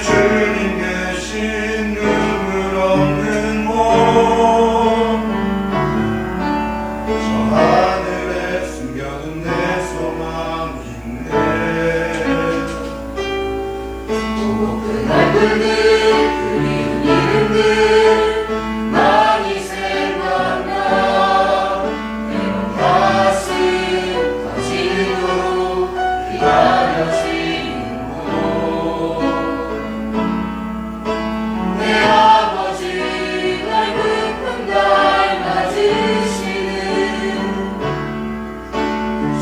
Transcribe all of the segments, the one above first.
주님 계신 눈물 없는 몸 저 하늘에 숨겨둔 내 소망인데 그 얼굴들 그리운 이름들 많이 생각나 내 몸 가슴 터지고 기다려지는 곳 내 아버지 날 부푼 날 맞으시는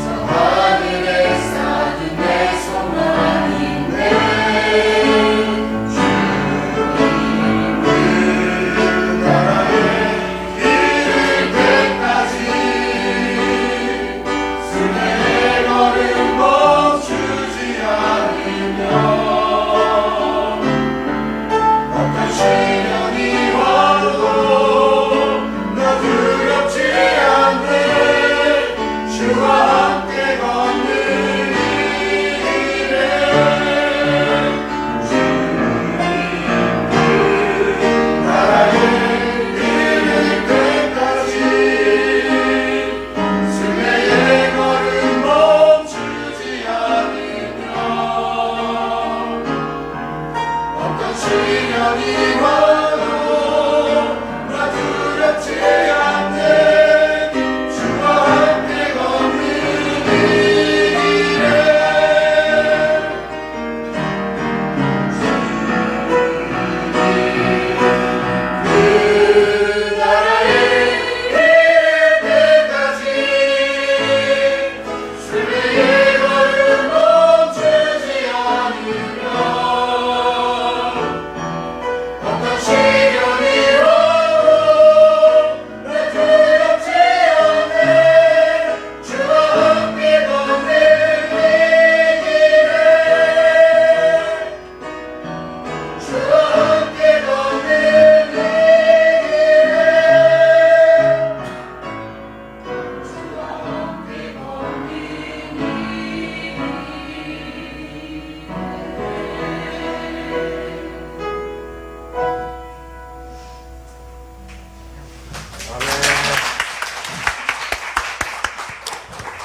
저 하늘에 쌓인 내 소망인데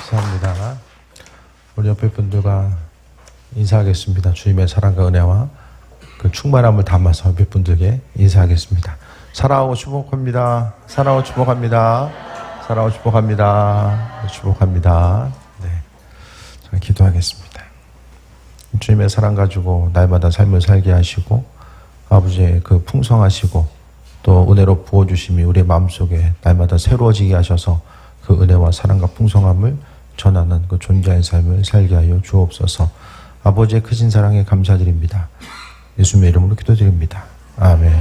감사합니다. 우리 옆에 분들과 인사하겠습니다. 주님의 사랑과 은혜와 그 충만함을 담아서 옆에 분들에게 인사하겠습니다. 사랑하고 축복합니다. 사랑하고 축복합니다. 사랑하고 축복합니다. 축복합니다. 네, 자, 기도하겠습니다. 주님의 사랑 가지고 날마다 삶을 살게 하시고 아버지의 그 풍성하시고 또 은혜로 부어주심이 우리의 마음속에 날마다 새로워지게 하셔서 그 은혜와 사랑과 풍성함을 전하는 그 존재의 삶을 살게 하여 주옵소서. 아버지의 크신 사랑에 감사드립니다. 예수님의 이름으로 기도드립니다. 아멘.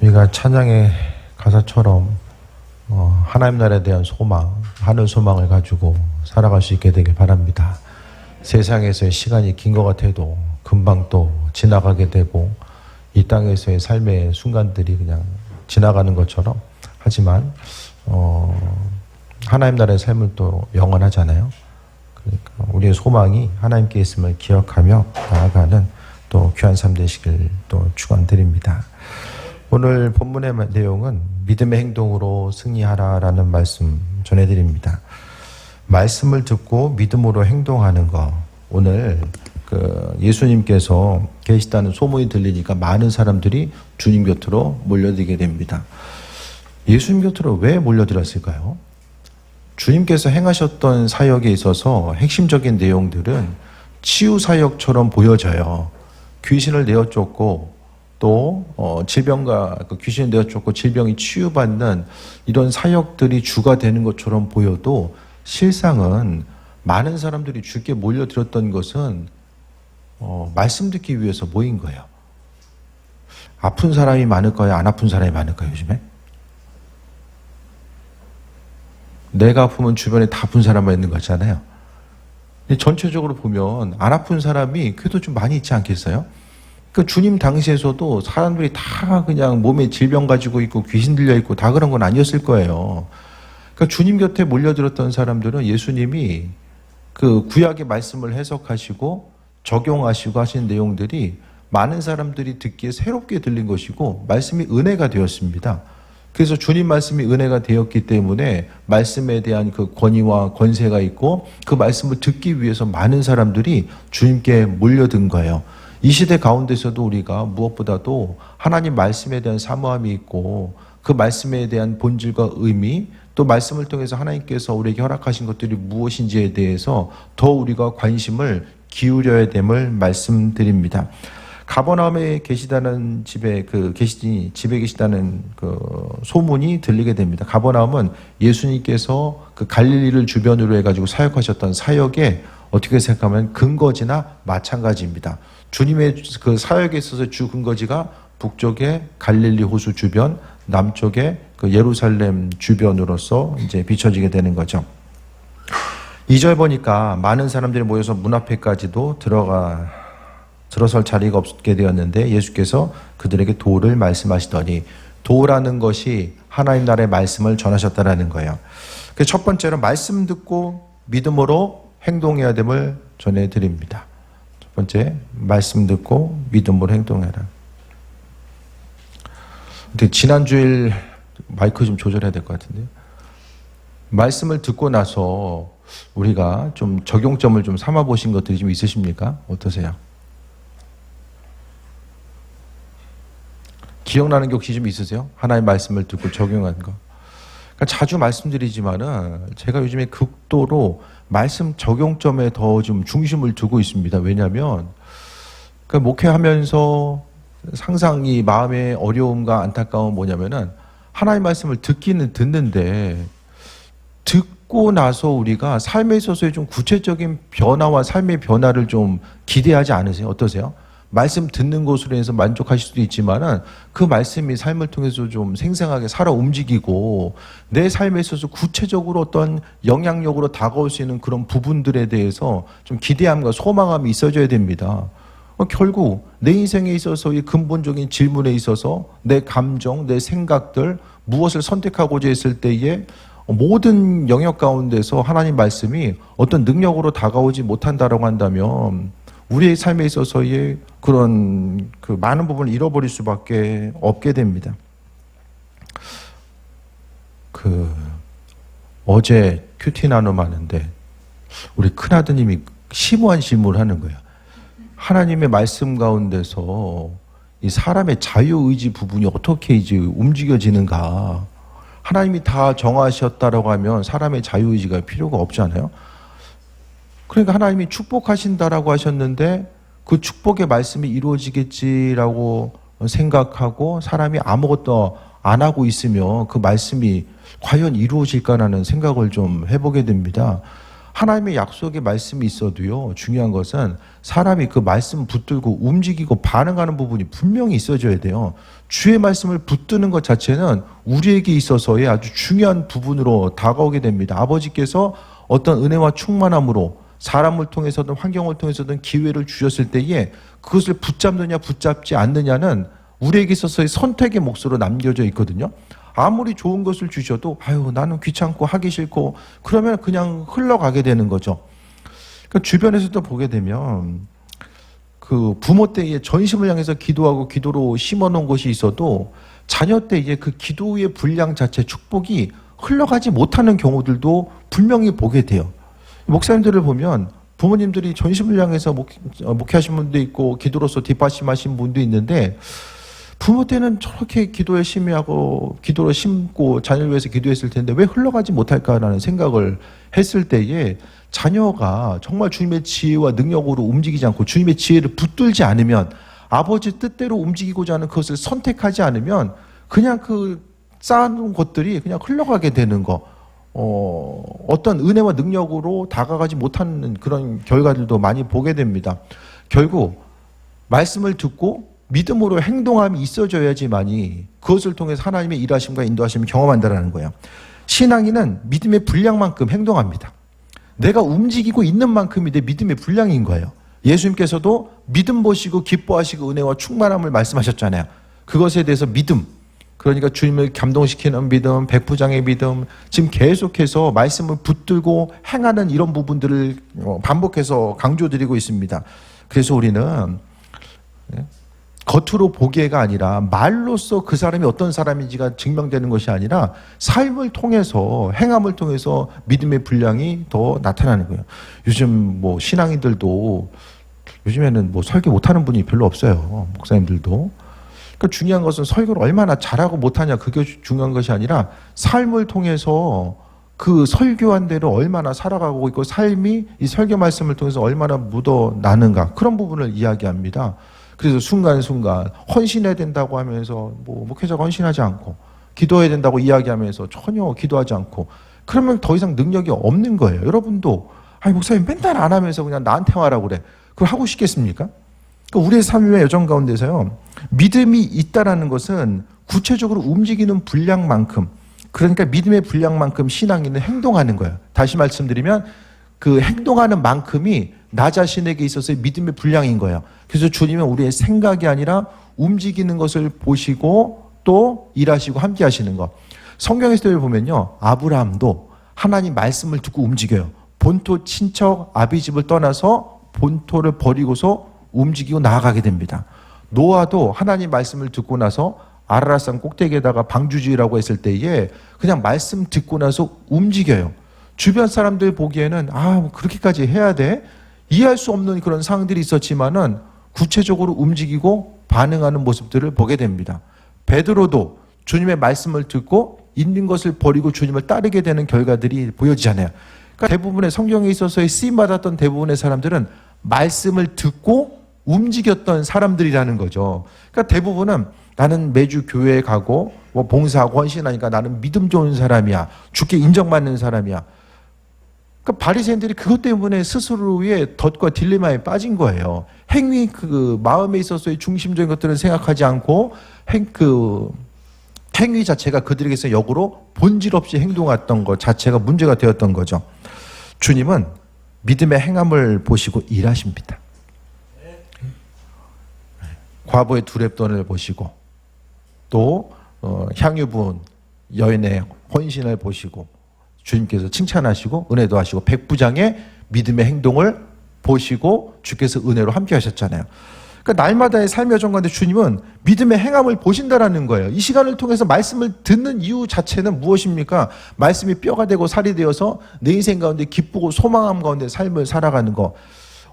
우리가 찬양의 가사처럼 하나님 나라에 대한 소망, 하늘 소망을 가지고 살아갈 수 있게 되길 바랍니다. 세상에서의 시간이 긴 것 같아도 금방 또 지나가게 되고 이 땅에서의 삶의 순간들이 그냥 지나가는 것처럼 하지만 하나님 나라의 삶은 또 영원하잖아요. 그러니까 우리의 소망이 하나님께 있음을 기억하며 나아가는 또 귀한 삶 되시길 또 축원드립니다. 오늘 본문의 내용은 믿음의 행동으로 승리하라라는 말씀 전해드립니다. 말씀을 듣고 믿음으로 행동하는 거. 오늘 예수님께서 계시다는 소문이 들리니까 많은 사람들이 주님 곁으로 몰려들게 됩니다. 예수님 곁으로 왜 몰려들었을까요? 주님께서 행하셨던 사역에 있어서 핵심적인 내용들은 치유 사역처럼 보여져요. 귀신을 내어쫓고 또 질병과 귀신을 내어쫓고 질병이 치유받는 이런 사역들이 주가 되는 것처럼 보여도 실상은 많은 사람들이 주께 몰려들었던 것은 말씀 듣기 위해서 모인 거예요. 아픈 사람이 많을까요? 안 아픈 사람이 많을까요? 요즘에? 내가 아프면 주변에 다 아픈 사람만 있는 거잖아요. 전체적으로 보면 안 아픈 사람이 그래도 좀 많이 있지 않겠어요? 그 주님 당시에서도 사람들이 다 그냥 몸에 질병 가지고 있고 귀신 들려 있고 다 그런 건 아니었을 거예요. 그러니까 주님 곁에 몰려들었던 사람들은 예수님이 그 구약의 말씀을 해석하시고 적용하시고 하신 내용들이 많은 사람들이 듣기에 새롭게 들린 것이고 말씀이 은혜가 되었습니다. 그래서 주님 말씀이 은혜가 되었기 때문에 말씀에 대한 그 권위와 권세가 있고 그 말씀을 듣기 위해서 많은 사람들이 주님께 몰려든 거예요. 이 시대 가운데서도 우리가 무엇보다도 하나님 말씀에 대한 사모함이 있고 그 말씀에 대한 본질과 의미, 또 말씀을 통해서 하나님께서 우리에게 허락하신 것들이 무엇인지에 대해서 더 우리가 관심을 기울여야 됨을 말씀드립니다. 가버나움에 계시다는 집에 계시다는 그 소문이 들리게 됩니다. 가버나움은 예수님께서 그 갈릴리를 주변으로 해가지고 사역하셨던 사역의 어떻게 생각하면 근거지나 마찬가지입니다. 주님의 그 사역에 있어서 주 근거지가 북쪽의 갈릴리 호수 주변, 남쪽의 그 예루살렘 주변으로서 이제 비춰지게 되는 거죠. 2절 보니까 많은 사람들이 모여서 문 앞에까지도 들어설 자리가 없게 되었는데 예수께서 그들에게 도를 말씀하시더니, 도라는 것이 하나님 나라의 말씀을 전하셨다라는 거예요. 그래서 첫 번째로 말씀 듣고 믿음으로 행동해야 됨을 전해드립니다. 첫 번째, 말씀 듣고 믿음으로 행동해라. 근데 지난주일 마이크 좀 조절해야 될 것 같은데요. 말씀을 듣고 나서 우리가 좀 적용점을 좀 삼아 보신 것들이 좀 있으십니까? 어떠세요? 기억나는 게 혹시 좀 있으세요? 하나님의 말씀을 듣고 적용한 거. 그러니까 자주 말씀드리지만은 제가 요즘에 극도로 말씀 적용점에 더 좀 중심을 두고 있습니다. 왜냐하면 그러니까 목회하면서 항상 이 마음의 어려움과 안타까움은 뭐냐면은 하나님의 말씀을 듣기는 듣는데 듣고 나서 우리가 삶에 있어서의 좀 구체적인 변화와 삶의 변화를 좀 기대하지 않으세요? 어떠세요? 말씀 듣는 것으로 해서 만족하실 수도 있지만은 그 말씀이 삶을 통해서 좀 생생하게 살아 움직이고 내 삶에 있어서 구체적으로 어떤 영향력으로 다가올 수 있는 그런 부분들에 대해서 좀 기대함과 소망함이 있어져야 됩니다. 결국 내 인생에 있어서의 근본적인 질문에 있어서 내 감정, 내 생각들, 무엇을 선택하고자 했을 때에 모든 영역 가운데서 하나님 말씀이 어떤 능력으로 다가오지 못한다라고 한다면 우리의 삶에 있어서의 그런 그 많은 부분을 잃어버릴 수밖에 없게 됩니다. 어제 큐티 나눔하는데 우리 큰아드님이 심오한 질문을 하는 거예요. 하나님의 말씀 가운데서 이 사람의 자유의지 부분이 어떻게 이제 움직여지는가. 하나님이 다 정하셨다라고 하면 사람의 자유의지가 필요가 없잖아요. 그러니까 하나님이 축복하신다라고 하셨는데 그 축복의 말씀이 이루어지겠지라고 생각하고 사람이 아무것도 안 하고 있으면 그 말씀이 과연 이루어질까라는 생각을 좀 해보게 됩니다. 하나님의 약속의 말씀이 있어도요, 중요한 것은 사람이 그 말씀 붙들고 움직이고 반응하는 부분이 분명히 있어져야 돼요. 주의 말씀을 붙드는 것 자체는 우리에게 있어서의 아주 중요한 부분으로 다가오게 됩니다. 아버지께서 어떤 은혜와 충만함으로 사람을 통해서든 환경을 통해서든 기회를 주셨을 때에 그것을 붙잡느냐 붙잡지 않느냐는 우리에게 있어서의 선택의 몫으로 남겨져 있거든요. 아무리 좋은 것을 주셔도 나는 귀찮고 하기 싫고 그러면 그냥 흘러가게 되는 거죠. 그러니까 주변에서도 보게 되면 그 부모 때에 전심을 향해서 기도하고 기도로 심어놓은 것이 있어도 자녀 때에 그 기도의 분량 자체 축복이 흘러가지 못하는 경우들도 분명히 보게 돼요. 목사님들을 보면 부모님들이 전심을 향해서 목회하신 분도 있고 기도로서 뒷받침하신 분도 있는데 부모 때는 저렇게 기도 열심히 하고 기도로 심고 자녀를 위해서 기도했을 텐데 왜 흘러가지 못할까라는 생각을 했을 때에 자녀가 정말 주님의 지혜와 능력으로 움직이지 않고 주님의 지혜를 붙들지 않으면 아버지 뜻대로 움직이고자 하는 그것을 선택하지 않으면 그냥 그 쌓아놓은 것들이 그냥 흘러가게 되는 거. 어떤 은혜와 능력으로 다가가지 못하는 그런 결과들도 많이 보게 됩니다. 결국 말씀을 듣고 믿음으로 행동함이 있어져야지만이 그것을 통해서 하나님의 일하심과 인도하심을 경험한다는 거예요. 신앙인은 믿음의 분량만큼 행동합니다. 내가 움직이고 있는 만큼이 내 믿음의 분량인 거예요. 예수님께서도 믿음 보시고 기뻐하시고 은혜와 충만함을 말씀하셨잖아요. 그것에 대해서 믿음, 그러니까 주님을 감동시키는 믿음, 백부장의 믿음, 지금 계속해서 말씀을 붙들고 행하는 이런 부분들을 반복해서 강조드리고 있습니다. 그래서 우리는 겉으로 보기에가 아니라 말로써 그 사람이 어떤 사람인지가 증명되는 것이 아니라 삶을 통해서, 행함을 통해서 믿음의 분량이 더 나타나는 거예요. 요즘 뭐 신앙인들도 요즘에는 뭐 설교 못하는 분이 별로 없어요. 목사님들도. 그러니까 중요한 것은 설교를 얼마나 잘하고 못하냐, 그게 중요한 것이 아니라 삶을 통해서 그 설교한 대로 얼마나 살아가고 있고 삶이 이 설교 말씀을 통해서 얼마나 묻어나는가, 그런 부분을 이야기합니다. 그래서 순간순간 헌신해야 된다고 하면서 뭐 목회자가 헌신하지 않고, 기도해야 된다고 이야기하면서 전혀 기도하지 않고, 그러면 더 이상 능력이 없는 거예요. 여러분도 아니 목사님 맨날 안 하면서 그냥 나한테 와라고 그래. 그걸 하고 싶겠습니까? 그러니까 우리의 삶의 여정 가운데서요, 믿음이 있다라는 것은 구체적으로 움직이는 분량만큼, 그러니까 믿음의 분량만큼 신앙인은 행동하는 거예요. 다시 말씀드리면 그 행동하는 만큼이 나 자신에게 있어서의 믿음의 분량인 거예요. 그래서 주님은 우리의 생각이 아니라 움직이는 것을 보시고 또 일하시고 함께 하시는 것. 성경에서 보면요, 아브라함도 하나님 말씀을 듣고 움직여요. 본토 친척 아비집을 떠나서 본토를 버리고서 움직이고 나아가게 됩니다. 노아도 하나님 말씀을 듣고 나서 아라랏산 꼭대기에다가 방주지으라고 했을 때에 그냥 말씀 듣고 나서 움직여요. 주변 사람들 보기에는 뭐 그렇게까지 해야 돼? 이해할 수 없는 그런 상황들이 있었지만은 구체적으로 움직이고 반응하는 모습들을 보게 됩니다. 베드로도 주님의 말씀을 듣고 있는 것을 버리고 주님을 따르게 되는 결과들이 보여지잖아요. 그러니까 대부분의 성경에 있어서의 쓰임받았던 대부분의 사람들은 말씀을 듣고 움직였던 사람들이라는 거죠. 그러니까 대부분은 나는 매주 교회에 가고 뭐 봉사하고 헌신하니까 나는 믿음 좋은 사람이야, 주께 인정받는 사람이야. 그러니까 바리새인들이 그것 때문에 스스로의 덫과 딜레마에 빠진 거예요. 행위, 그 마음에 있어서의 중심적인 것들은 생각하지 않고 행위 자체가 그들에게서 역으로 본질 없이 행동했던 것 자체가 문제가 되었던 거죠. 주님은 믿음의 행함을 보시고 일하십니다. 과부의 두렙돈을 보시고 또 향유 부은 여인의 헌신을 보시고 주님께서 칭찬하시고 은혜도 하시고 백부장의 믿음의 행동을 보시고 주께서 은혜로 함께 하셨잖아요. 그러니까 날마다의 삶의 여정 가운데 주님은 믿음의 행함을 보신다라는 거예요. 이 시간을 통해서 말씀을 듣는 이유 자체는 무엇입니까? 말씀이 뼈가 되고 살이 되어서 내 인생 가운데 기쁘고 소망함 가운데 삶을 살아가는 거.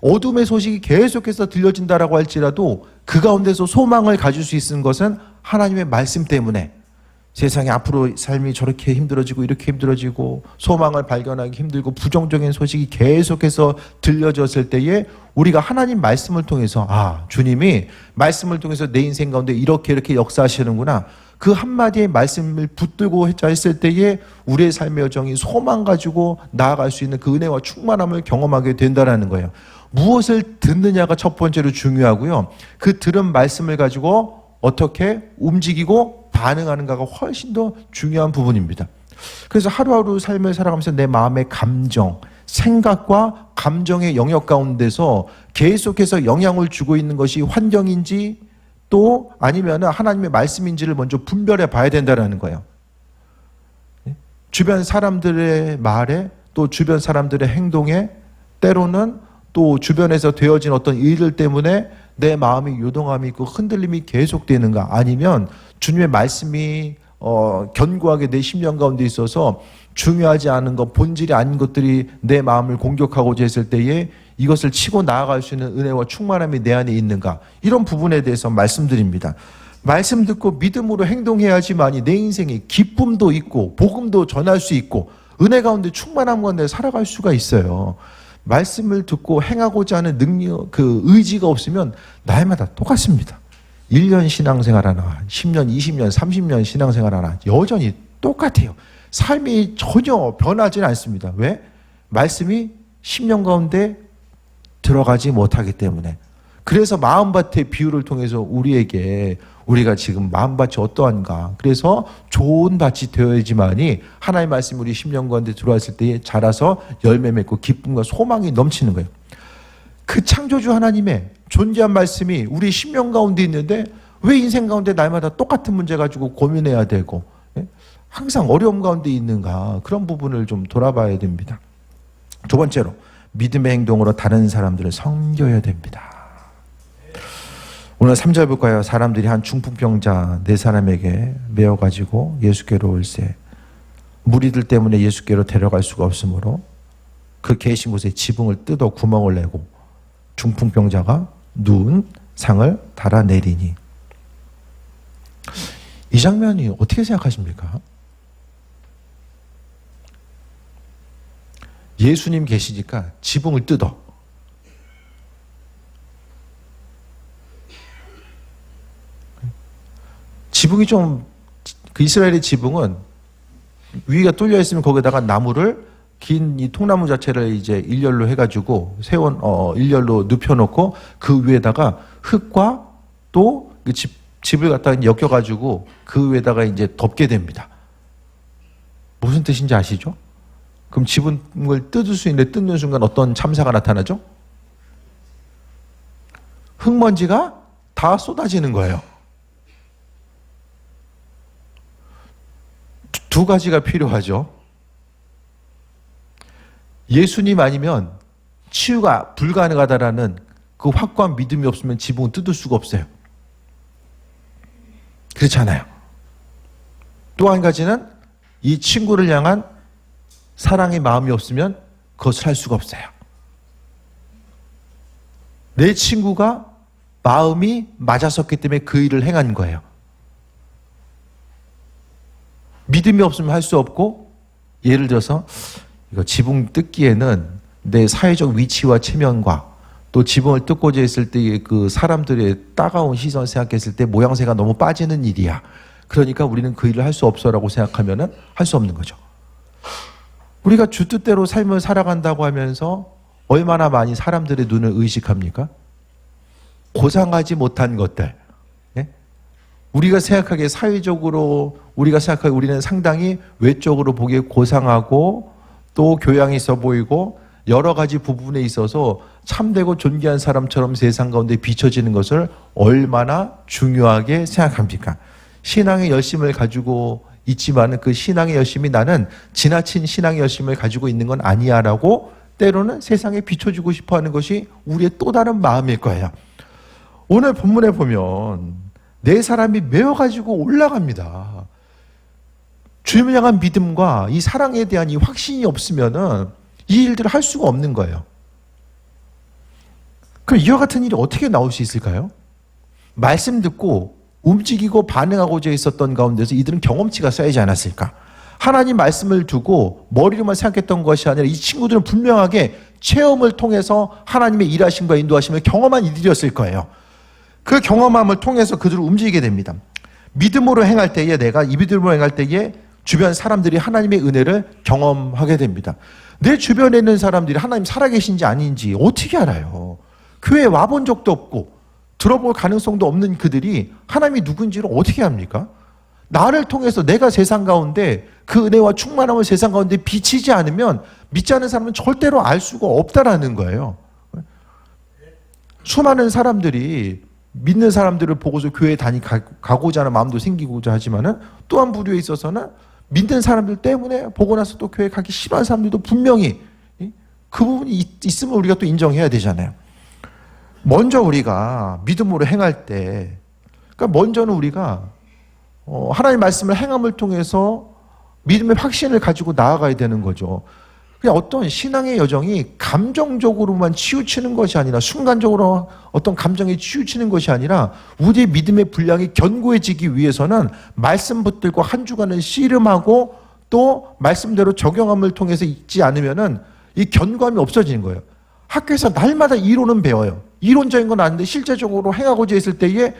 어둠의 소식이 계속해서 들려진다라고 할지라도 그 가운데서 소망을 가질 수 있는 것은 하나님의 말씀 때문에, 세상에 앞으로 삶이 저렇게 힘들어지고 이렇게 힘들어지고 소망을 발견하기 힘들고 부정적인 소식이 계속해서 들려졌을 때에 우리가 하나님 말씀을 통해서 주님이 말씀을 통해서 내 인생 가운데 이렇게 역사하시는구나, 그 한마디의 말씀을 붙들고 했을 때에 우리의 삶의 여정이 소망 가지고 나아갈 수 있는 그 은혜와 충만함을 경험하게 된다는 거예요. 무엇을 듣느냐가 첫 번째로 중요하고요, 그 들은 말씀을 가지고 어떻게 움직이고 반응하는가가 훨씬 더 중요한 부분입니다. 그래서 하루하루 삶을 살아가면서 내 마음의 감정, 생각과 감정의 영역 가운데서 계속해서 영향을 주고 있는 것이 환경인지 또 아니면 하나님의 말씀인지를 먼저 분별해 봐야 된다는 거예요. 주변 사람들의 말에 또 주변 사람들의 행동에 때로는 또 주변에서 되어진 어떤 일들 때문에 내 마음이 요동함이 있고 흔들림이 계속되는가, 아니면 주님의 말씀이 견고하게 내 심령 가운데 있어서 중요하지 않은 것, 본질이 아닌 것들이 내 마음을 공격하고자 했을 때에 이것을 치고 나아갈 수 있는 은혜와 충만함이 내 안에 있는가, 이런 부분에 대해서 말씀드립니다. 말씀 듣고 믿음으로 행동해야지만이 내 인생에 기쁨도 있고 복음도 전할 수 있고 은혜 가운데 충만함 가운데 살아갈 수가 있어요. 말씀을 듣고 행하고자 하는 능력, 그 의지가 없으면 날마다 똑같습니다. 1년 신앙생활 하나, 10년, 20년, 30년 신앙생활 하나, 여전히 똑같아요. 삶이 전혀 변하지는 않습니다. 왜? 말씀이 10년 가운데 들어가지 못하기 때문에. 그래서 마음밭의 비유를 통해서 우리에게 우리가 지금 마음밭이 어떠한가, 그래서 좋은 밭이 되어야지만이 하나님의 말씀이 우리 심령 가운데 들어왔을 때에 자라서 열매 맺고 기쁨과 소망이 넘치는 거예요. 그 창조주 하나님의 존귀한 말씀이 우리 심령 가운데 있는데 왜 인생 가운데 날마다 똑같은 문제 가지고 고민해야 되고 항상 어려움 가운데 있는가, 그런 부분을 좀 돌아봐야 됩니다. 두 번째로 믿음의 행동으로 다른 사람들을 섬겨야 됩니다. 오늘 3절 볼까요? 사람들이 한 중풍병자 4사람에게 메어가지고 예수께로 올세 무리들 때문에 예수께로 데려갈 수가 없으므로 그 계신 곳에 지붕을 뜯어 구멍을 내고 중풍병자가 누운 상을 달아내리니. 이 장면이 어떻게 생각하십니까? 예수님 계시니까 지붕을 뜯어. 지붕이 좀, 그 이스라엘의 지붕은 위가 뚫려 있으면 거기다가 나무를 긴 이 통나무 자체를 이제 일렬로 해가지고 일렬로 눕혀놓고 그 위에다가 흙과 또 집을 갖다가 엮여가지고 그 위에다가 이제 덮게 됩니다. 무슨 뜻인지 아시죠? 그럼 지붕을 뜯을 수 있는데 뜯는 순간 어떤 참사가 나타나죠? 흙먼지가 다 쏟아지는 거예요. 두 가지가 필요하죠. 예수님 아니면 치유가 불가능하다라는 그 확고한 믿음이 없으면 지붕을 뜯을 수가 없어요. 그렇잖아요. 또 한 가지는 이 친구를 향한 사랑의 마음이 없으면 그것을 할 수가 없어요. 내 친구가 마음이 맞았었기 때문에 그 일을 행한 거예요. 믿음이 없으면 할 수 없고, 예를 들어서 이거 지붕 뜯기에는 내 사회적 위치와 체면과 또 지붕을 뜯고자 했을 때의 그 사람들의 따가운 시선 생각했을 때 모양새가 너무 빠지는 일이야. 그러니까 우리는 그 일을 할 수 없어라고 생각하면은 할 수 없는 거죠. 우리가 주 뜻대로 삶을 살아간다고 하면서 얼마나 많이 사람들의 눈을 의식합니까? 고상하지 못한 것들. 예? 우리가 생각하기에 사회적으로 우리가 생각하기에 우리는 상당히 외적으로 보기에 고상하고 또 교양이 있어 보이고 여러 가지 부분에 있어서 참되고 존귀한 사람처럼 세상 가운데 비춰지는 것을 얼마나 중요하게 생각합니까? 신앙의 열심을 가지고 있지만 그 신앙의 열심이 나는 지나친 신앙의 열심을 가지고 있는 건 아니야 라고 때로는 세상에 비춰주고 싶어하는 것이 우리의 또 다른 마음일 거예요. 오늘 본문에 보면 4사람이 메어가지고 올라갑니다. 주님을 향한 믿음과 이 사랑에 대한 이 확신이 없으면은 이 일들을 할 수가 없는 거예요. 그럼 이와 같은 일이 어떻게 나올 수 있을까요? 말씀 듣고 움직이고 반응하고자 있었던 가운데서 이들은 경험치가 쌓이지 않았을까? 하나님 말씀을 두고 머리로만 생각했던 것이 아니라 이 친구들은 분명하게 체험을 통해서 하나님의 일하심과 인도하심을 경험한 이들이었을 거예요. 그 경험함을 통해서 그들을 움직이게 됩니다. 믿음으로 행할 때에 내가 이 믿음으로 행할 때에 주변 사람들이 하나님의 은혜를 경험하게 됩니다. 내 주변에 있는 사람들이 하나님 살아계신지 아닌지 어떻게 알아요? 교회에 와본 적도 없고 들어볼 가능성도 없는 그들이 하나님이 누군지를 어떻게 합니까? 나를 통해서 내가 세상 가운데 그 은혜와 충만함을 세상 가운데 비치지 않으면 믿지 않는 사람은 절대로 알 수가 없다라는 거예요. 수많은 사람들이 믿는 사람들을 보고서 교회에 가고자 하는 마음도 생기고자 하지만은 또 한 부류에 있어서는 믿는 사람들 때문에 보고 나서 또 교회 가기 싫어하는 사람들도 분명히 그 부분이 있으면 우리가 또 인정해야 되잖아요. 먼저 우리가 믿음으로 행할 때, 그러니까 먼저는 우리가 하나님의 말씀을 행함을 통해서 믿음의 확신을 가지고 나아가야 되는 거죠. 그냥 어떤 신앙의 여정이 감정적으로만 치우치는 것이 아니라 순간적으로 어떤 감정에 치우치는 것이 아니라 우리의 믿음의 분량이 견고해지기 위해서는 말씀 붙들고 한 주간을 씨름하고 또 말씀대로 적용함을 통해서 있지 않으면은 이 견고함이 없어지는 거예요. 학교에서 날마다 이론은 배워요. 이론적인 건 아는데 실제적으로 행하고자 했을 때에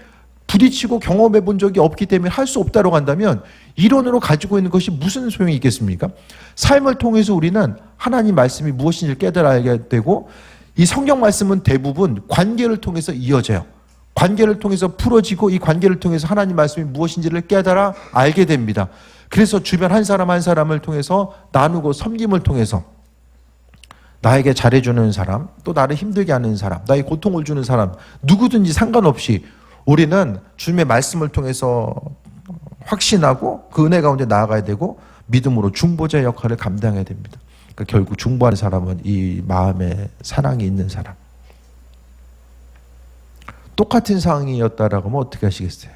부딪히고 경험해 본 적이 없기 때문에 할 수 없다고 한다면 이론으로 가지고 있는 것이 무슨 소용이 있겠습니까? 삶을 통해서 우리는 하나님 말씀이 무엇인지를 깨달아야 되고 이 성경 말씀은 대부분 관계를 통해서 이어져요. 관계를 통해서 풀어지고 이 관계를 통해서 하나님 말씀이 무엇인지를 깨달아 알게 됩니다. 그래서 주변 한 사람 한 사람을 통해서 나누고 섬김을 통해서 나에게 잘해주는 사람, 또 나를 힘들게 하는 사람, 나의 고통을 주는 사람 누구든지 상관없이 우리는 주님의 말씀을 통해서 확신하고 그 은혜 가운데 나아가야 되고 믿음으로 중보자의 역할을 감당해야 됩니다. 그러니까 결국 중보하는 사람은 이 마음에 사랑이 있는 사람. 똑같은 상황이었다라고 하면 어떻게 하시겠어요?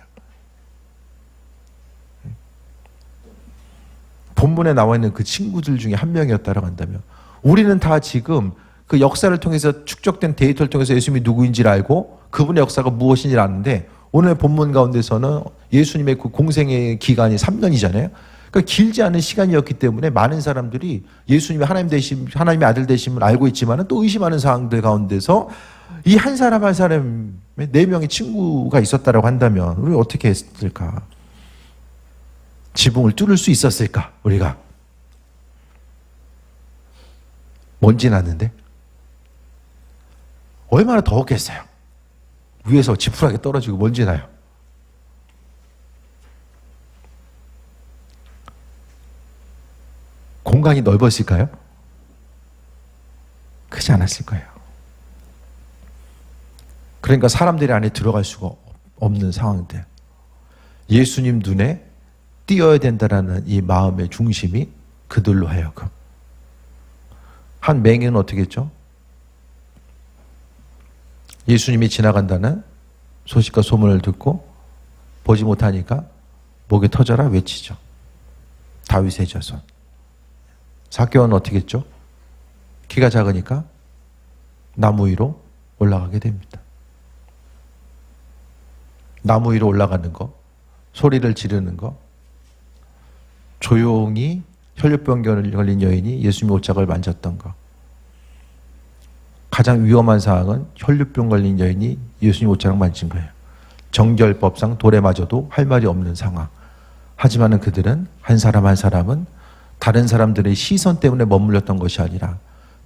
본문에 나와 있는 그 친구들 중에 한 명이었다라고 한다면 우리는 다 지금 그 역사를 통해서 축적된 데이터를 통해서 예수님이 누구인지를 알고 그분의 역사가 무엇인지를 아는데 오늘 본문 가운데서는 예수님의 그 공생의 기간이 3년이잖아요. 그러니까 길지 않은 시간이었기 때문에 많은 사람들이 예수님이 하나님의 아들 되심을 알고 있지만 또 의심하는 상황들 가운데서 이 한 사람 한 사람의 4명의 친구가 있었다라고 한다면 우리 어떻게 했을까? 지붕을 뚫을 수 있었을까? 우리가 먼지 났는데 얼마나 더웠겠어요. 위에서 지푸라기 떨어지고 먼지 나요. 공간이 넓었을까요? 크지 않았을 거예요. 그러니까 사람들이 안에 들어갈 수가 없는 상황들. 예수님 눈에 띄어야 된다라는 이 마음의 중심이 그들로 하여금. 한 맹인은 어떻게 했죠? 예수님이 지나간다는 소식과 소문을 듣고 보지 못하니까 목이 터져라 외치죠. 다윗의 자손. 삭개오는 어떻게 했죠? 키가 작으니까 나무 위로 올라가게 됩니다. 나무 위로 올라가는 거, 소리를 지르는 거, 조용히 혈류병 걸린 여인이 예수님의 옷장을 만졌던 거. 가장 위험한 상황은 혈류병 걸린 여인이 예수님 옷장을 만진 거예요. 정결법상 돌에 맞아도 할 말이 없는 상황. 하지만 그들은 한 사람 한 사람은 다른 사람들의 시선 때문에 머물렀던 것이 아니라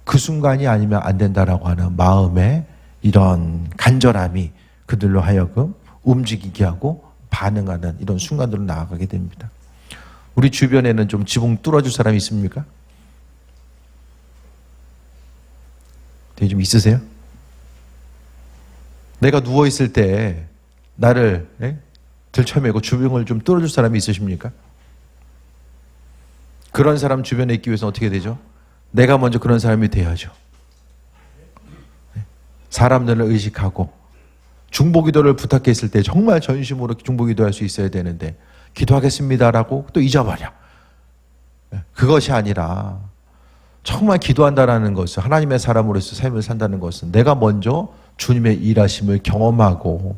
그 순간이 아니면 안 된다라고 하는 마음의 이런 간절함이 그들로 하여금 움직이게 하고 반응하는 이런 순간들로 나아가게 됩니다. 우리 주변에는 좀 지붕 뚫어줄 사람이 있습니까? 되게 좀 있으세요? 내가 누워있을 때 나를 들쳐매고 주변을 좀 뚫어줄 사람이 있으십니까? 그런 사람 주변에 있기 위해서는 어떻게 되죠? 내가 먼저 그런 사람이 돼야죠. 사람들을 의식하고 중보기도를 부탁했을 때 정말 전심으로 중보기도할 수 있어야 되는데 기도하겠습니다라고 또 잊어버려. 그것이 아니라 정말 기도한다라는 것은 하나님의 사람으로서 삶을 산다는 것은 내가 먼저 주님의 일하심을 경험하고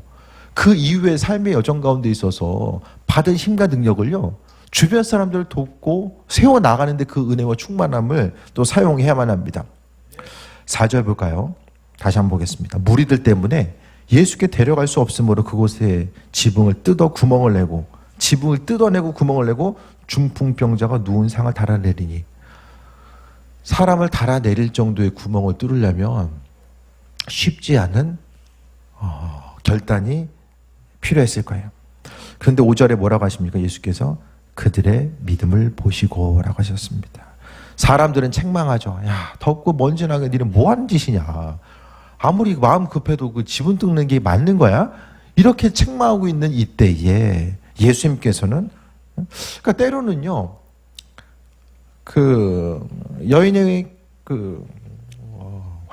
그 이후의 삶의 여정 가운데 있어서 받은 힘과 능력을요 주변 사람들을 돕고 세워나가는데 그 은혜와 충만함을 또 사용해야만 합니다. 4절 볼까요? 다시 한번 보겠습니다. 무리들 때문에 예수께 데려갈 수 없으므로 그곳에 지붕을 뜯어 구멍을 내고 지붕을 뜯어내고 구멍을 내고 중풍병자가 누운 상을 달아내리니 사람을 달아내릴 정도의 구멍을 뚫으려면 쉽지 않은 결단이 필요했을 거예요. 그런데 5절에 뭐라고 하십니까? 예수께서 그들의 믿음을 보시고 라고 하셨습니다. 사람들은 책망하죠. 야, 덥고 먼지 나게 니는 뭐 하는 짓이냐. 아무리 마음 급해도 그 지붕 뜯는 게 맞는 거야? 이렇게 책망하고 있는 이때에 예수님께서는 그러니까 때로는요 그 여인의 그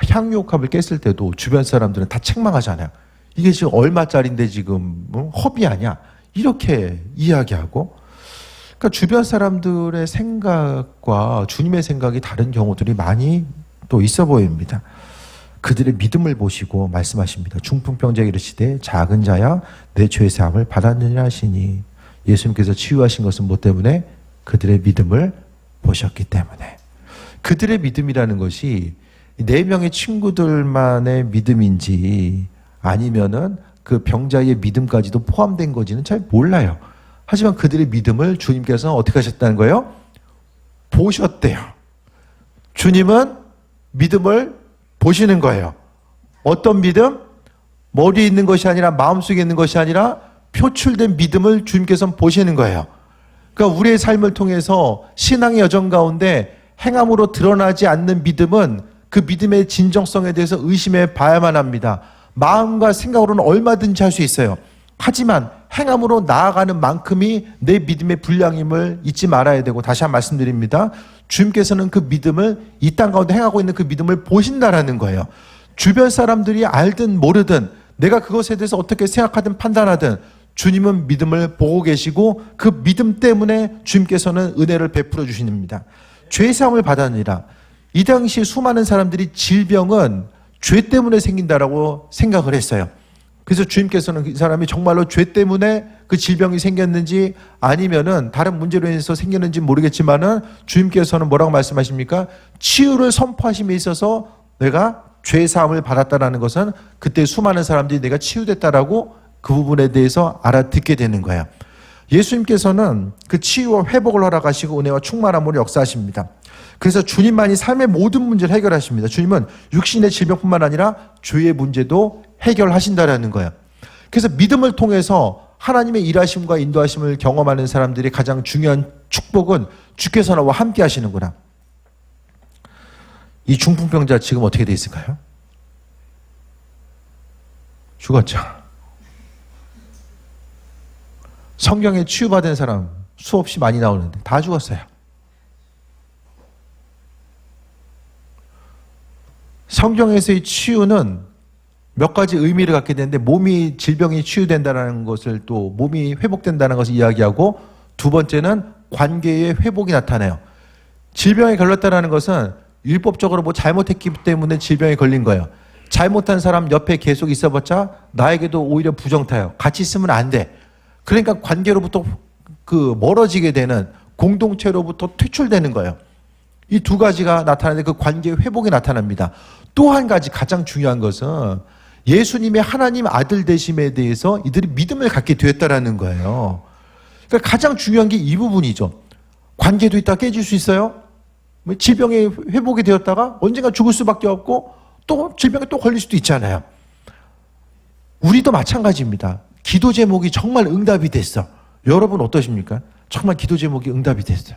향유옥합을 깼을 때도 주변 사람들은 다 책망하잖아요. 이게 지금 얼마짜리인데 지금 허비 아니야? 이렇게 이야기하고 그러니까 주변 사람들의 생각과 주님의 생각이 다른 경우들이 많이 또 있어 보입니다. 그들의 믿음을 보시고 말씀하십니다. 중풍병자에게 이르시되 작은 자야 내 죄 사함을 받았느냐 하시니 예수님께서 치유하신 것은 뭐 때문에? 그들의 믿음을 보셨기 때문에. 그들의 믿음이라는 것이 4명의 친구들만의 믿음인지 아니면은 그 병자의 믿음까지도 포함된 건지는 잘 몰라요. 하지만 그들의 믿음을 주님께서는 어떻게 하셨다는 거예요? 보셨대요. 주님은 믿음을 보시는 거예요. 어떤 믿음? 머리에 있는 것이 아니라 마음속에 있는 것이 아니라 표출된 믿음을 주님께서는 보시는 거예요. 그러니까 우리의 삶을 통해서 신앙의 여정 가운데 행함으로 드러나지 않는 믿음은 그 믿음의 진정성에 대해서 의심해 봐야만 합니다. 마음과 생각으로는 얼마든지 할 수 있어요. 하지만 행함으로 나아가는 만큼이 내 믿음의 분량임을 잊지 말아야 되고 다시 한번 말씀드립니다. 주님께서는 그 믿음을 이 땅 가운데 행하고 있는 그 믿음을 보신다라는 거예요. 주변 사람들이 알든 모르든 내가 그것에 대해서 어떻게 생각하든 판단하든 주님은 믿음을 보고 계시고 그 믿음 때문에 주님께서는 은혜를 베풀어 주십니다. 죄사함을 받았느니라. 이 당시 수많은 사람들이 질병은 죄 때문에 생긴다라고 생각을 했어요. 그래서 주님께서는 이 사람이 정말로 죄 때문에 그 질병이 생겼는지 아니면은 다른 문제로 인해서 생겼는지 모르겠지만은 주님께서는 뭐라고 말씀하십니까? 치유를 선포하심에 있어서 내가 죄 사함을 받았다라는 것은 그때 수많은 사람들이 내가 치유됐다라고 그 부분에 대해서 알아듣게 되는 거예요. 예수님께서는 그 치유와 회복을 허락하시고 은혜와 충만함으로 역사하십니다. 그래서 주님만이 삶의 모든 문제를 해결하십니다. 주님은 육신의 질병뿐만 아니라 죄의 문제도 해결하신다라는 거예요. 그래서 믿음을 통해서 하나님의 일하심과 인도하심을 경험하는 사람들이 가장 중요한 축복은 주께서 나와 함께 하시는구나. 이 중풍병자 지금 어떻게 돼 있을까요? 죽었죠. 성경에 치유받은 사람 수없이 많이 나오는데 다 죽었어요. 성경에서의 치유는 몇 가지 의미를 갖게 되는데 몸이 질병이 치유된다는 것을 또 몸이 회복된다는 것을 이야기하고 두 번째는 관계의 회복이 나타나요. 질병에 걸렸다는 것은 율법적으로 뭐 잘못했기 때문에 질병에 걸린 거예요. 잘못한 사람 옆에 계속 있어봤자 나에게도 오히려 부정타요. 같이 있으면 안 돼. 그러니까 관계로부터 멀어지게 되는 공동체로부터 퇴출되는 거예요. 이 두 가지가 나타나는데 그 관계의 회복이 나타납니다. 또 한 가지 가장 중요한 것은 예수님의 하나님 아들 되심에 대해서 이들이 믿음을 갖게 되었다라는 거예요. 그러니까 가장 중요한 게 이 부분이죠. 관계도 있다 깨질 수 있어요. 질병에 회복이 되었다가 언젠가 죽을 수밖에 없고 또 질병에 또 걸릴 수도 있잖아요. 우리도 마찬가지입니다. 기도 제목이 정말 응답이 됐어. 여러분 어떠십니까? 정말 기도 제목이 응답이 됐어요.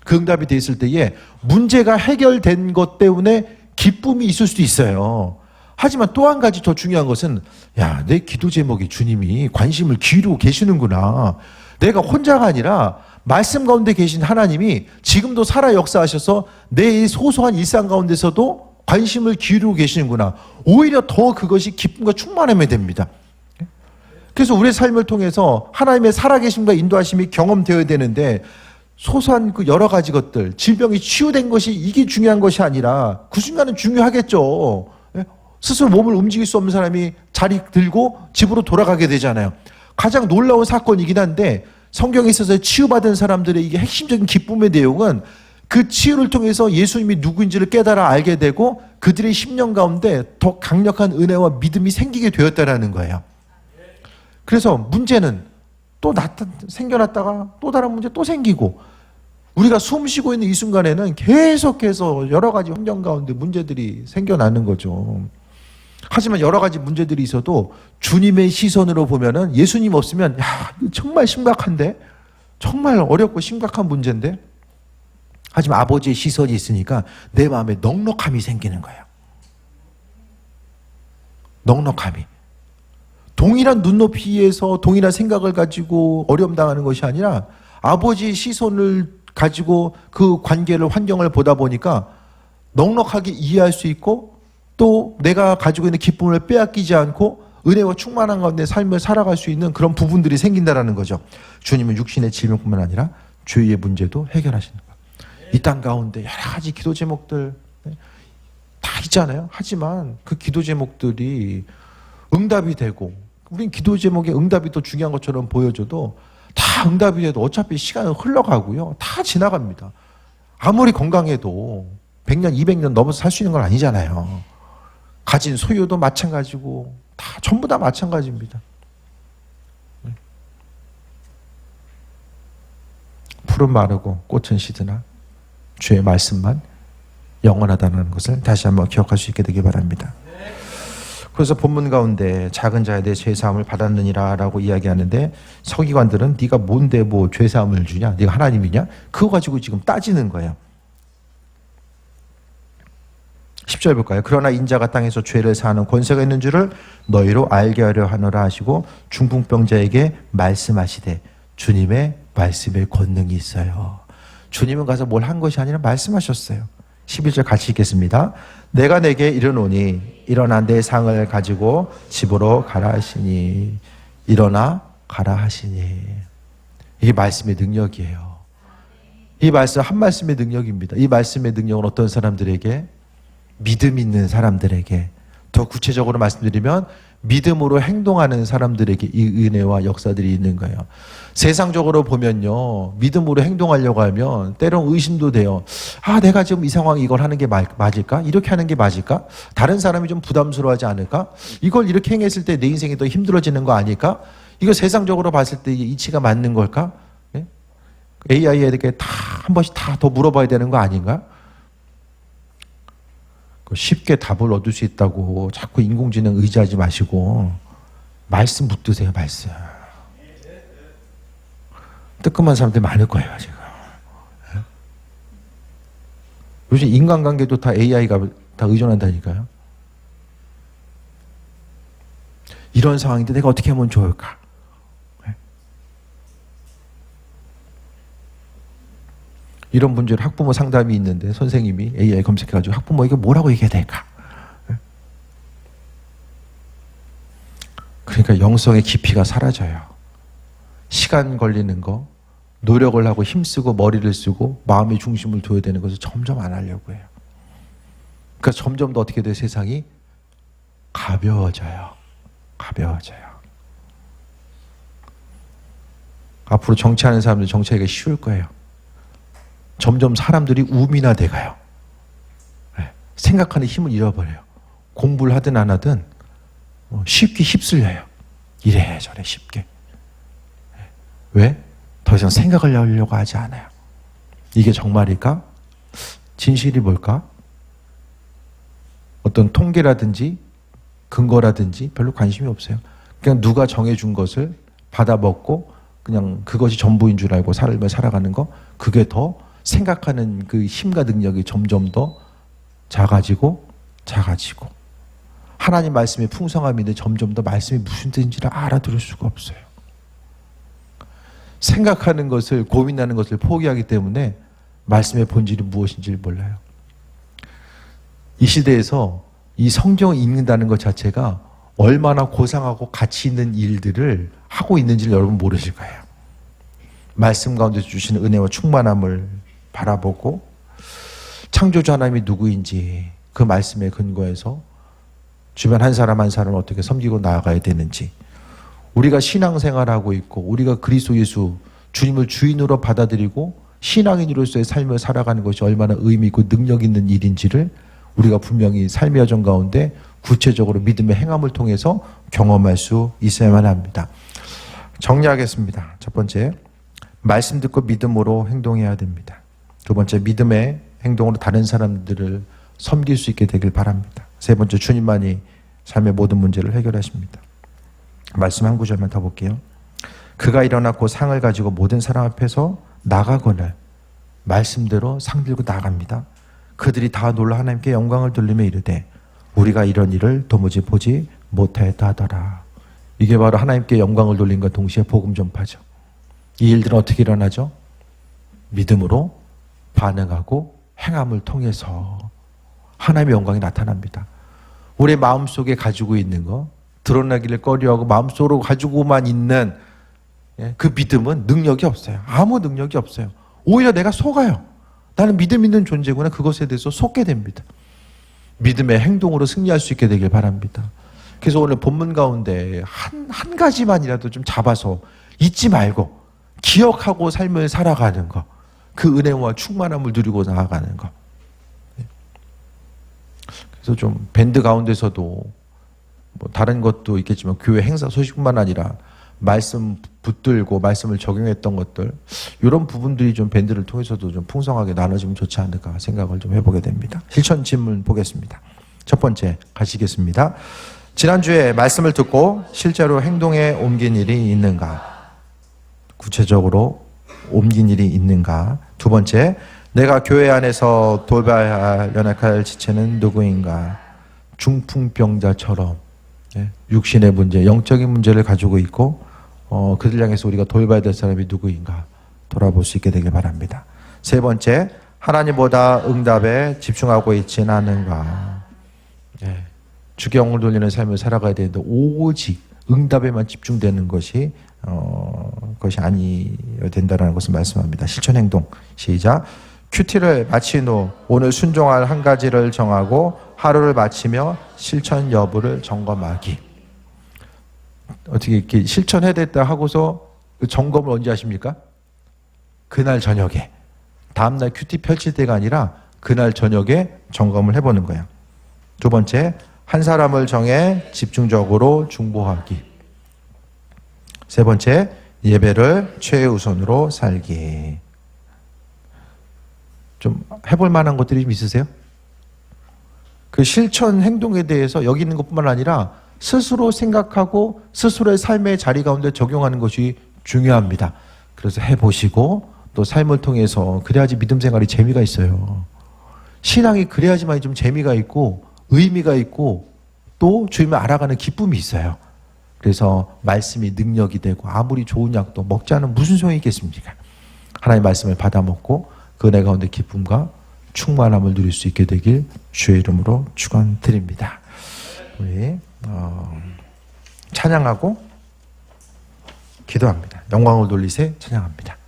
그 응답이 됐을 때에 문제가 해결된 것 때문에 기쁨이 있을 수도 있어요. 하지만 또 한 가지 더 중요한 것은 야, 내 기도 제목이 주님이 관심을 기울이고 계시는구나. 내가 혼자가 아니라 말씀 가운데 계신 하나님이 지금도 살아 역사하셔서 내 소소한 일상 가운데서도 관심을 기울이고 계시는구나. 오히려 더 그것이 기쁨과 충만함이 됩니다. 그래서 우리의 삶을 통해서 하나님의 살아계심과 인도하심이 경험되어야 되는데 소소한 그 여러 가지 것들, 질병이 치유된 것이 이게 중요한 것이 아니라 그 순간은 중요하겠죠. 스스로 몸을 움직일 수 없는 사람이 자리 들고 집으로 돌아가게 되잖아요. 가장 놀라운 사건이긴 한데 성경에 있어서 치유받은 사람들의 이게 핵심적인 기쁨의 내용은 그 치유를 통해서 예수님이 누구인지를 깨달아 알게 되고 그들의 심령 가운데 더 강력한 은혜와 믿음이 생기게 되었다는 거예요. 그래서 문제는 또 생겨났다가 또 다른 문제 또 생기고 우리가 숨 쉬고 있는 이 순간에는 계속해서 여러 가지 환경 가운데 문제들이 생겨나는 거죠. 하지만 여러 가지 문제들이 있어도 주님의 시선으로 보면은 예수님 없으면 야, 정말 심각한데? 정말 어렵고 심각한 문제인데? 하지만 아버지의 시선이 있으니까 내 마음에 넉넉함이 생기는 거예요. 넉넉함이. 동일한 눈높이에서 동일한 생각을 가지고 어려움 당하는 것이 아니라 아버지의 시선을 가지고 그 관계를 환경을 보다 보니까 넉넉하게 이해할 수 있고 또 내가 가지고 있는 기쁨을 빼앗기지 않고 은혜와 충만한 가운데 삶을 살아갈 수 있는 그런 부분들이 생긴다라는 거죠. 주님은 육신의 질병뿐만 아니라 죄의 문제도 해결하시는 거예요. 이 땅 가운데 여러 가지 기도 제목들 다 있잖아요. 하지만 그 기도 제목들이 응답이 되고 우린 기도 제목에 응답이 더 중요한 것처럼 보여줘도 다 응답이 돼도 어차피 시간은 흘러가고요. 다 지나갑니다. 아무리 건강해도 100년, 200년 넘어서 살 수 있는 건 아니잖아요. 가진 소유도 마찬가지고 다 전부 다 마찬가지입니다. 풀은 마르고 꽃은 시드나 주의 말씀만 영원하다는 것을 다시 한번 기억할 수 있게 되기 바랍니다. 그래서 본문 가운데 작은 자에 대해 죄사함을 받았느니라 라고 이야기하는데 서기관들은 네가 뭔데 뭐 죄사함을 주냐? 네가 하나님이냐? 그거 가지고 지금 따지는 거예요. 10절 볼까요? 그러나 인자가 땅에서 죄를 사하는 권세가 있는 줄을 너희로 알게 하려 하노라 하시고 중풍병자에게 말씀하시되 주님의 말씀에 권능이 있어요. 주님은 가서 뭘 한 것이 아니라 말씀하셨어요. 11절 같이 읽겠습니다. 내가 내게 이르노니 일어나 내 상을 가지고 집으로 가라 하시니 일어나 가라 하시니. 이게 말씀의 능력이에요. 이 말씀 한 말씀의 능력입니다. 이 말씀의 능력은 어떤 사람들에게? 믿음 있는 사람들에게, 더 구체적으로 말씀드리면 믿음으로 행동하는 사람들에게 이 은혜와 역사들이 있는 거예요. 세상적으로 보면요, 믿음으로 행동하려고 하면 때론 의심도 돼요. 아, 내가 지금 이 상황 이걸 하는 게 맞을까? 이렇게 하는 게 맞을까? 다른 사람이 좀 부담스러워하지 않을까? 이걸 이렇게 행했을 때 내 인생이 더 힘들어지는 거 아닐까? 이거 세상적으로 봤을 때 이치가 맞는 걸까? 네? AI에게 다 한 번씩 다 더 물어봐야 되는 거 아닌가? 쉽게 답을 얻을 수 있다고 자꾸 인공지능 의지하지 마시고 말씀 붙드세요. 말씀. 뜨끔한 사람들 많을 거예요 지금. 요즘 인간관계도 다 AI가 다 의존한다니까요. 이런 상황인데 내가 어떻게 하면 좋을까? 이런 문제를 학부모 상담이 있는데 선생님이 AI 검색해가지고 학부모에게 뭐라고 얘기해야 될까? 그러니까 영성의 깊이가 사라져요. 시간 걸리는 거, 노력을 하고 힘쓰고 머리를 쓰고 마음의 중심을 둬야 되는 것을 점점 안 하려고 해요. 그러니까 점점 더 어떻게 돼요? 세상이 가벼워져요. 가벼워져요. 앞으로 정치하는 사람들 정치하기가 쉬울 거예요. 점점 사람들이 우민화돼 가요. 생각하는 힘을 잃어버려요. 공부를 하든 안 하든 쉽게 휩쓸려요. 이래 저래 쉽게. 왜? 더 이상 생각을 하려고 하지 않아요. 이게 정말일까? 진실이 뭘까? 어떤 통계라든지 근거라든지 별로 관심이 없어요. 그냥 누가 정해준 것을 받아먹고 그냥 그것이 전부인 줄 알고 삶을 살아가는 거, 그게 더 생각하는 그 힘과 능력이 점점 더 작아지고 하나님 말씀의 풍성함인데 점점 더 말씀이 무슨 뜻인지를 알아들을 수가 없어요. 생각하는 것을, 고민하는 것을 포기하기 때문에 말씀의 본질이 무엇인지를 몰라요. 이 시대에서 이 성경을 읽는다는 것 자체가 얼마나 고상하고 가치 있는 일들을 하고 있는지를 여러분 모르실 거예요. 말씀 가운데서 주시는 은혜와 충만함을 바라보고 창조주 하나님이 누구인지 그 말씀에 근거해서 주변 한 사람 한 사람을 어떻게 섬기고 나아가야 되는지, 우리가 신앙생활하고 있고 우리가 그리스도 예수 주님을 주인으로 받아들이고 신앙인으로서의 삶을 살아가는 것이 얼마나 의미 있고 능력 있는 일인지를 우리가 분명히 삶의 여정 가운데 구체적으로 믿음의 행함을 통해서 경험할 수 있어야만 합니다. 정리하겠습니다. 첫 번째, 말씀 듣고 믿음으로 행동해야 됩니다. 두 번째, 믿음의 행동으로 다른 사람들을 섬길 수 있게 되길 바랍니다. 세 번째, 주님만이 삶의 모든 문제를 해결하십니다. 말씀 한 구절만 더 볼게요. 그가 일어났고 상을 가지고 모든 사람 앞에서 나가거늘, 말씀대로 상 들고 나갑니다. 그들이 다 놀라 하나님께 영광을 돌리며 이르되 우리가 이런 일을 도무지 보지 못하였다 하더라. 이게 바로 하나님께 영광을 돌림과 동시에 복음 전파죠. 이 일들은 어떻게 일어나죠? 믿음으로 반응하고 행함을 통해서 하나님의 영광이 나타납니다. 우리 마음속에 가지고 있는 거, 드러나기를 꺼려하고 마음속으로 가지고만 있는 그 믿음은 능력이 없어요. 아무 능력이 없어요. 오히려 내가 속아요. 나는 믿음 있는 존재구나. 그것에 대해서 속게 됩니다. 믿음의 행동으로 승리할 수 있게 되길 바랍니다. 그래서 오늘 본문 가운데 한 가지만이라도 좀 잡아서 잊지 말고 기억하고 삶을 살아가는 거, 그 은혜와 충만함을 누리고 나아가는 거. 그래서 좀 밴드 가운데서도 뭐 다른 것도 있겠지만 교회 행사 소식뿐만 아니라 말씀 붙들고 말씀을 적용했던 것들, 이런 부분들이 좀 밴드를 통해서도 좀 풍성하게 나눠지면 좋지 않을까 생각을 좀 해보게 됩니다. 실천 질문 보겠습니다. 첫 번째 가시겠습니다. 지난주에 말씀을 듣고 실제로 행동에 옮긴 일이 있는가? 구체적으로 옮긴 일이 있는가? 두 번째, 내가 교회 안에서 돌봐야 할 연약할 지체는 누구인가? 중풍병자처럼 육신의 문제, 영적인 문제를 가지고 있고 그들 향해서 우리가 돌봐야 될 사람이 누구인가 돌아볼 수 있게 되길 바랍니다. 세 번째, 하나님보다 응답에 집중하고 있지는 않은가? 주께 영을 돌리는 삶을 살아가야 되는데 오직 응답에만 집중되는 것이 것이 아니어야 된다는 것을 말씀합니다. 실천 행동 시작. 큐티를 마친 후 오늘 순종할 한 가지를 정하고 하루를 마치며 실천 여부를 점검하기. 어떻게 이렇게 실천해야 됐다 하고서 점검을 언제 하십니까? 그날 저녁에. 다음날 큐티 펼칠 때가 아니라 그날 저녁에 점검을 해보는 거예요. 두 번째, 한 사람을 정해 집중적으로 중보하기. 세 번째, 예배를 최우선으로 살기. 좀 해볼 만한 것들이 좀 있으세요? 그 실천 행동에 대해서 여기 있는 것뿐만 아니라 스스로 생각하고 스스로의 삶의 자리 가운데 적용하는 것이 중요합니다. 그래서 해보시고 또 삶을 통해서 그래야지 믿음 생활이 재미가 있어요. 신앙이 그래야지만 좀 재미가 있고 의미가 있고 또 주님을 알아가는 기쁨이 있어요. 그래서 말씀이 능력이 되고 아무리 좋은 약도 먹지 않으면 무슨 소용이 있겠습니까? 하나님의 말씀을 받아 먹고 그 은혜 가운데 기쁨과 충만함을 누릴 수 있게 되길 주의 이름으로 축원드립니다. 우리 찬양하고 기도합니다. 영광을 돌리세 찬양합니다.